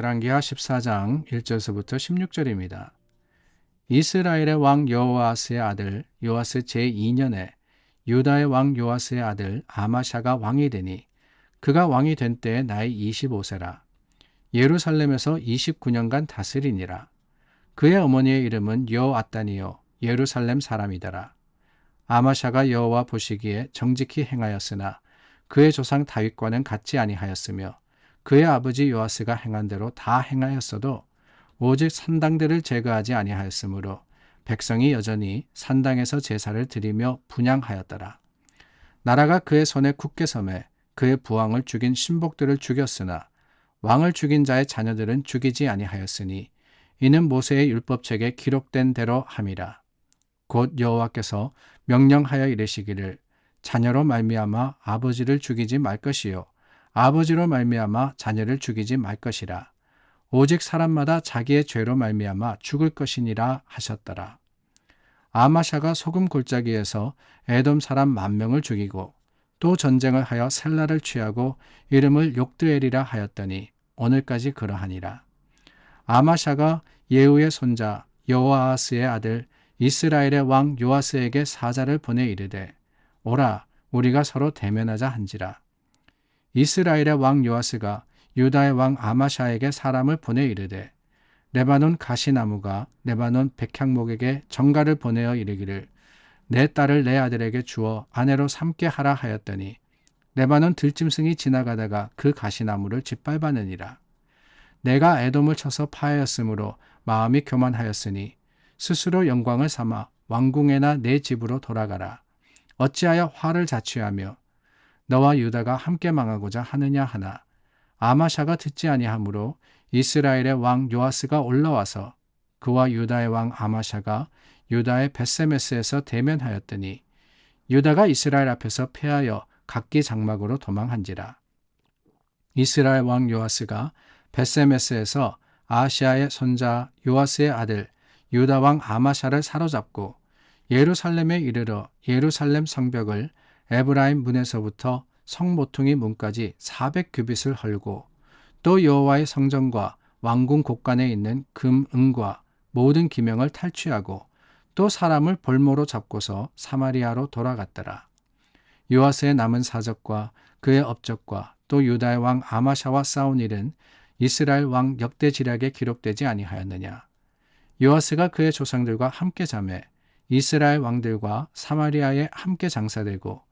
열왕기하 14장 1절서부터 16절입니다. 이스라엘의 왕 여호아스의 아들 요아스 제2년에 유다의 왕 요아스의 아들 아마샤가 왕이 되니 그가 왕이 된 때에 나이 25세라. 예루살렘에서 29년간 다스리니라. 그의 어머니의 이름은 여호앗단이요 예루살렘 사람이더라. 아마샤가 여호와 보시기에 정직히 행하였으나 그의 조상 다윗과는 같지 아니하였으며 그의 아버지 요아스가 행한 대로 다 행하였어도 오직 산당들을 제거하지 아니하였으므로 백성이 여전히 산당에서 제사를 드리며 분향하였더라. 나라가 그의 손에 굳게 섬에 그의 부왕을 죽인 신복들을 죽였으나 왕을 죽인 자의 자녀들은 죽이지 아니하였으니 이는 모세의 율법책에 기록된 대로 함이라. 곧 여호와께서 명령하여 이르시기를 자녀로 말미암아 아버지를 죽이지 말 것이요 아버지로 말미암아 자녀를 죽이지 말 것이라. 오직 사람마다 자기의 죄로 말미암아 죽을 것이니라 하셨더라. 아마샤가 소금 골짜기에서 에돔 사람 10,000명을 죽이고 또 전쟁을 하여 셀라를 취하고 이름을 욕드엘이라 하였더니 오늘까지 그러하니라. 아마샤가 예후의 손자 여호아스의 아들 이스라엘의 왕 요아스에게 사자를 보내 이르되 오라 우리가 서로 대면하자 한지라. 이스라엘의 왕 요아스가 유다의 왕 아마샤에게 사람을 보내 이르되 레바논 가시나무가 레바논 백향목에게 정가를 보내어 이르기를 내 딸을 내 아들에게 주어 아내로 삼게 하라 하였더니 레바논 들짐승이 지나가다가 그 가시나무를 짓밟아느니라. 내가 에돔을 쳐서 파하였으므로 마음이 교만하였으니 스스로 영광을 삼아 왕궁에나 내 집으로 돌아가라. 어찌하여 화를 자취하며 너와 유다가 함께 망하고자 하느냐 하나 아마샤가 듣지 아니하므로 이스라엘의 왕 요아스가 올라와서 그와 유다의 왕 아마샤가 유다의 벳세메스에서 대면하였더니 유다가 이스라엘 앞에서 패하여 각기 장막으로 도망한지라. 이스라엘 왕 요아스가 벳세메스에서 아하시아의 손자 요아스의 아들 유다 왕 아마샤를 사로잡고 예루살렘에 이르러 예루살렘 성벽을 에브라임 문에서부터 성모퉁이 문까지 400규빗을 헐고 또 여호와의 성전과 왕궁 곳간에 있는 금, 은과 모든 기명을 탈취하고 또 사람을 볼모로 잡고서 사마리아로 돌아갔더라. 요아스의 남은 사적과 그의 업적과 또 유다의 왕 아마샤와 싸운 일은 이스라엘 왕 역대지략에 기록되지 아니하였느냐. 요아스가 그의 조상들과 함께 자매 이스라엘 왕들과 사마리아에 함께 장사되고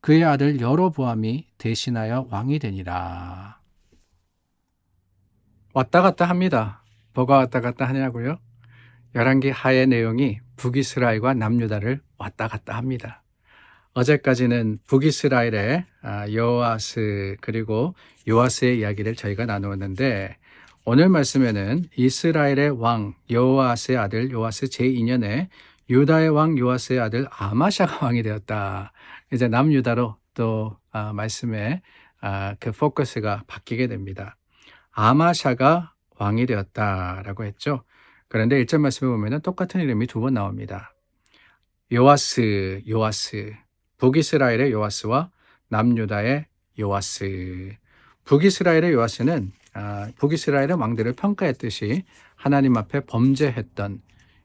그의 아들 여로보암이 대신하여 왕이 되니라. 왔다 갔다 합니다. 뭐가 왔다 갔다 하냐고요? 열왕기 하의 내용이 북이스라엘과 남유다를 왔다 갔다 합니다. 어제까지는 북이스라엘의 여호아스 그리고 요아스의 이야기를 저희가 나누었는데 오늘 말씀에는 이스라엘의 왕 여호아스의 아들 요아스 제2년에 유다의 왕 요아스의 아들 아마샤가 왕이 되었다. 이제 남유다로 또 말씀에 그 포커스가 바뀌게 됩니다. 아마샤가 왕이 되었다라고 했죠. 그런데 1절 말씀에 보면 똑같은 이름이 2번 나옵니다. 요아스, 요아스. 북이스라엘의 요아스와 남유다의 요아스. 북이스라엘의 요아스는 북이스라엘의 왕들을 평가했듯이 하나님 앞에 범죄했던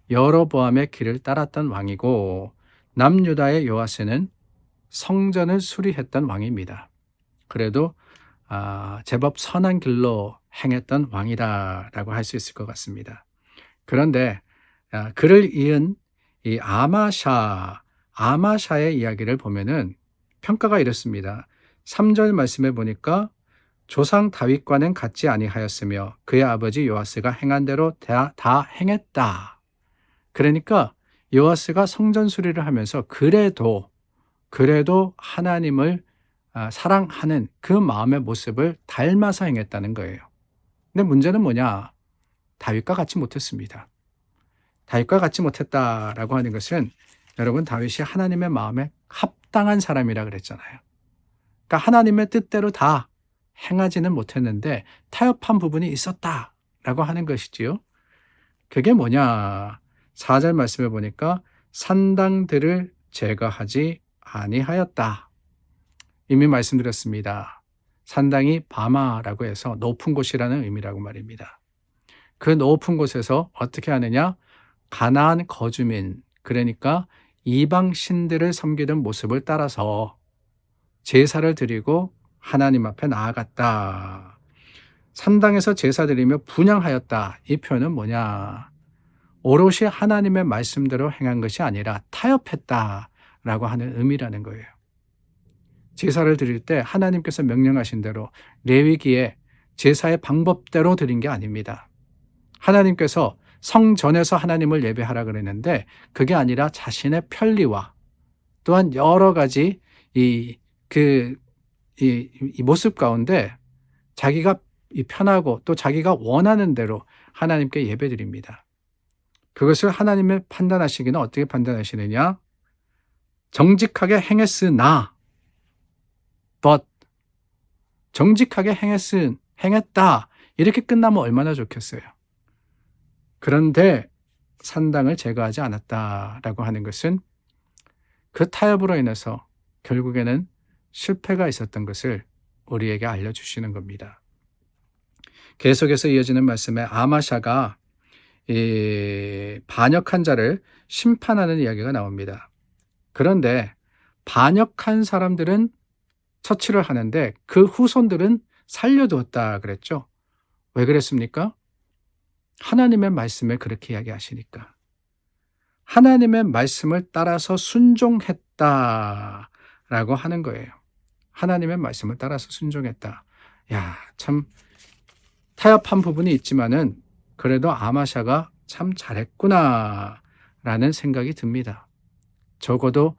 여로보암의 길을 따랐던 왕이고 남유다의 요아스는 성전을 수리했던 왕입니다. 그래도 제법 선한 길로 행했던 왕이다라고 할 수 있을 것 같습니다. 그런데 그를 이은 이 아마샤의 이야기를 보면은 평가가 이렇습니다. 3절 말씀에 보니까 조상 다윗과는 같지 아니하였으며 그의 아버지 요아스가 행한 대로 다 행했다. 그러니까 요아스가 성전 수리를 하면서 그래도 하나님을 사랑하는 그 마음의 모습을 닮아서 행했다는 거예요. 근데 문제는 뭐냐? 다윗과 같지 못했습니다. 다윗과 같지 못했다라고 하는 것은 여러분 다윗이 하나님의 마음에 합당한 사람이라 그랬잖아요. 그러니까 하나님의 뜻대로 다 행하지는 못했는데 타협한 부분이 있었다라고 하는 것이지요. 그게 뭐냐? 4절 말씀에 보니까 산당들을 제거하지 아니하였다. 이미 말씀드렸습니다. 산당이 바마라고 해서 높은 곳이라는 의미라고 말입니다. 그 높은 곳에서 어떻게 하느냐? 가나안 거주민, 그러니까 이방 신들을 섬기던 모습을 따라서 제사를 드리고 하나님 앞에 나아갔다. 산당에서 제사 드리며 분향하였다. 이 표현은 뭐냐? 오롯이 하나님의 말씀대로 행한 것이 아니라 타협했다라고 하는 의미라는 거예요. 제사를 드릴 때 하나님께서 명령하신 대로 레위기에 제사의 방법대로 드린 게 아닙니다. 하나님께서 성전에서 하나님을 예배하라 그랬는데 그게 아니라 자신의 편리와 또한 여러 가지 이 모습 가운데 자기가 편하고 또 자기가 원하는 대로 하나님께 예배드립니다. 그것을 하나님의 판단하시기는 어떻게 판단하시느냐? 정직하게 행했으나 but 정직하게 행했다 이렇게 끝나면 얼마나 좋겠어요. 그런데 산당을 제거하지 않았다라고 하는 것은 그 타협으로 인해서 결국에는 실패가 있었던 것을 우리에게 알려주시는 겁니다. 계속해서 이어지는 말씀에 아마샤가 반역한 자를 심판하는 이야기가 나옵니다. 그런데 반역한 사람들은 처치를 하는데 그 후손들은 살려두었다 그랬죠. 왜 그랬습니까? 하나님의 말씀에 그렇게 이야기하시니까. 하나님의 말씀을 따라서 순종했다라고 하는 거예요. 하나님의 말씀을 따라서 순종했다. 야, 참 타협한 부분이 있지만은 그래도 아마샤가 참 잘했구나라는 생각이 듭니다. 적어도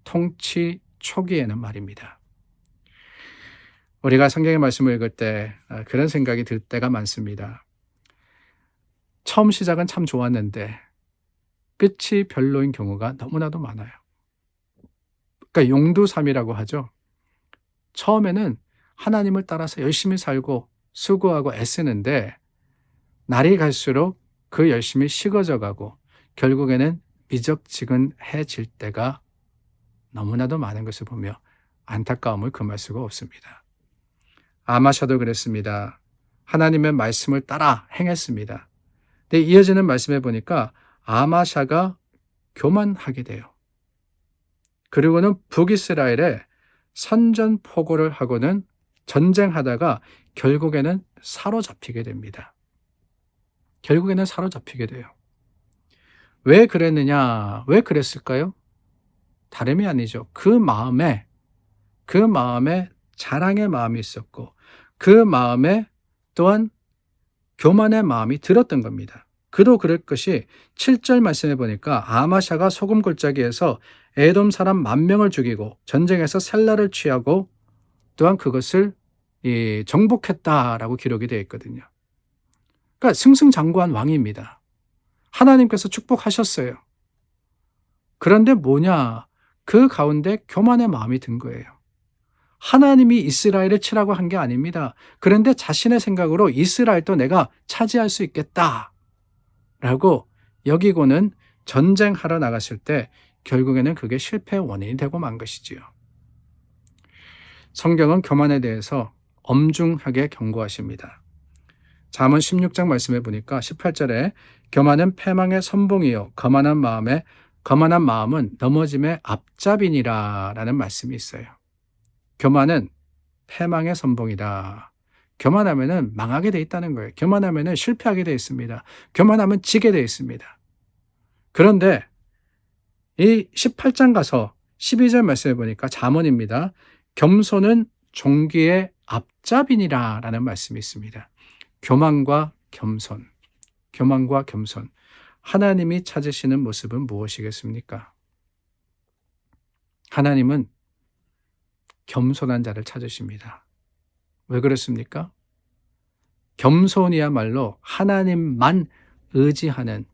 통치 초기에는 말입니다. 우리가 성경의 말씀을 읽을 때 그런 생각이 들 때가 많습니다. 처음 시작은 참 좋았는데 끝이 별로인 경우가 너무나도 많아요. 그러니까 용두삼이라고 하죠. 처음에는 하나님을 따라서 열심히 살고 수고하고 애쓰는데 날이 갈수록 그 열심이 식어져 가고 결국에는 미적지근해질 때가 너무나도 많은 것을 보며 안타까움을 금할 수가 없습니다. 아마샤도 그랬습니다. 하나님의 말씀을 따라 행했습니다. 근데 이어지는 말씀에 보니까 아마샤가 교만하게 돼요. 그리고는 북이스라엘에 선전포고를 하고는 전쟁하다가 결국에는 사로잡히게 됩니다. 결국에는 사로잡히게 돼요. 왜 그랬느냐? 왜 그랬을까요? 다름이 아니죠. 그 마음에 자랑의 마음이 있었고 그 마음에 또한 교만의 마음이 들었던 겁니다. 그도 그럴 것이 7절 말씀해 보니까 아마샤가 소금 골짜기에서 에돔 사람 10,000명을 죽이고 전쟁에서 셀라를 취하고 또한 그것을 정복했다라고 기록이 되어 있거든요. 그러니까 승승장구한 왕입니다. 하나님께서 축복하셨어요. 그런데 뭐냐? 그 가운데 교만의 마음이 든 거예요. 하나님이 이스라엘을 치라고 한 게 아닙니다. 그런데 자신의 생각으로 이스라엘도 내가 차지할 수 있겠다 라고 여기고는 전쟁하러 나갔을 때 결국에는 그게 실패의 원인이 되고 만 것이지요. 성경은 교만에 대해서 엄중하게 경고하십니다. 잠언 16장 말씀해 보니까 18절에 교만은 패망의 선봉이요 거만한 마음은 넘어짐의 앞잡이니라 라는 말씀이 있어요. 교만은 패망의 선봉이다. 교만하면은 망하게 돼 있다는 거예요. 교만하면은 실패하게 돼 있습니다. 교만하면 지게 돼 있습니다. 그런데 이 18장 가서 12절 말씀해 보니까 잠언입니다. 겸손은 종기의 앞잡이니라 라는 말씀이 있습니다. 교만과 겸손. 하나님이 찾으시는 모습은 무엇이겠습니까? 하나님은 겸손한 자를 찾으십니다. 왜 그렇습니까? 겸손이야말로 하나님만 의지하는,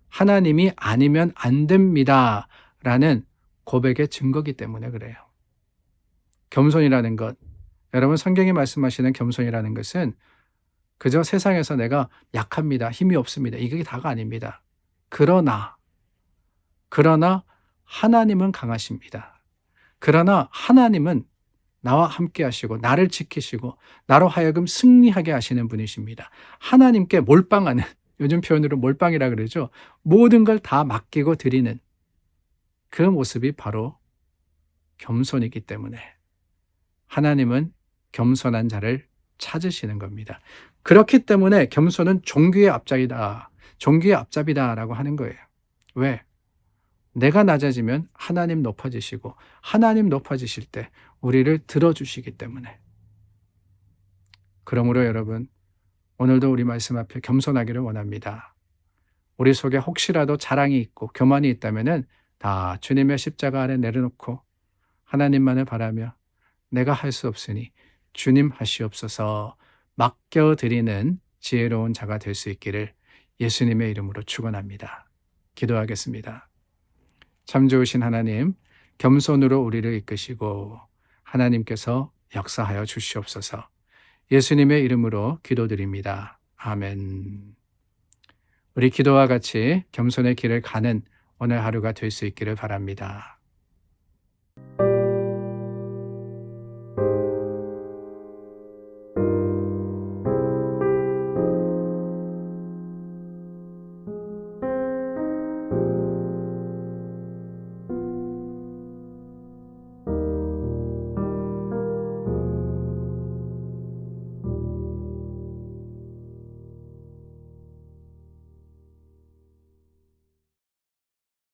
하나님이 아니면 안 됩니다 라는 고백의 증거이기 때문에 그래요. 겸손이라는 것, 여러분 성경이 말씀하시는 겸손이라는 것은 그저 세상에서 내가 약합니다, 힘이 없습니다, 이게 다가 아닙니다. 그러나 하나님은 강하십니다. 그러나 하나님은 나와 함께 하시고 나를 지키시고 나로 하여금 승리하게 하시는 분이십니다. 하나님께 몰빵하는, 요즘 표현으로 몰빵이라 그러죠. 모든 걸 다 맡기고 드리는 그 모습이 바로 겸손이기 때문에 하나님은 겸손한 자를 찾으시는 겁니다. 그렇기 때문에 겸손은 종기의 앞잡이다. 종기의 앞잡이다라고 하는 거예요. 왜? 내가 낮아지면 하나님 높아지시고 하나님 높아지실 때 우리를 들어주시기 때문에. 그러므로 여러분, 오늘도 우리 말씀 앞에 겸손하기를 원합니다. 우리 속에 혹시라도 자랑이 있고 교만이 있다면 다 주님의 십자가 아래 내려놓고 하나님만을 바라며 내가 할 수 없으니 주님 하시옵소서 맡겨드리는 지혜로운 자가 될 수 있기를 예수님의 이름으로 축원합니다. 기도하겠습니다. 참 좋으신 하나님, 겸손으로 우리를 이끄시고 하나님께서 역사하여 주시옵소서. 예수님의 이름으로 기도드립니다. 아멘. 우리 기도와 같이 겸손의 길을 가는 오늘 하루가 될 수 있기를 바랍니다.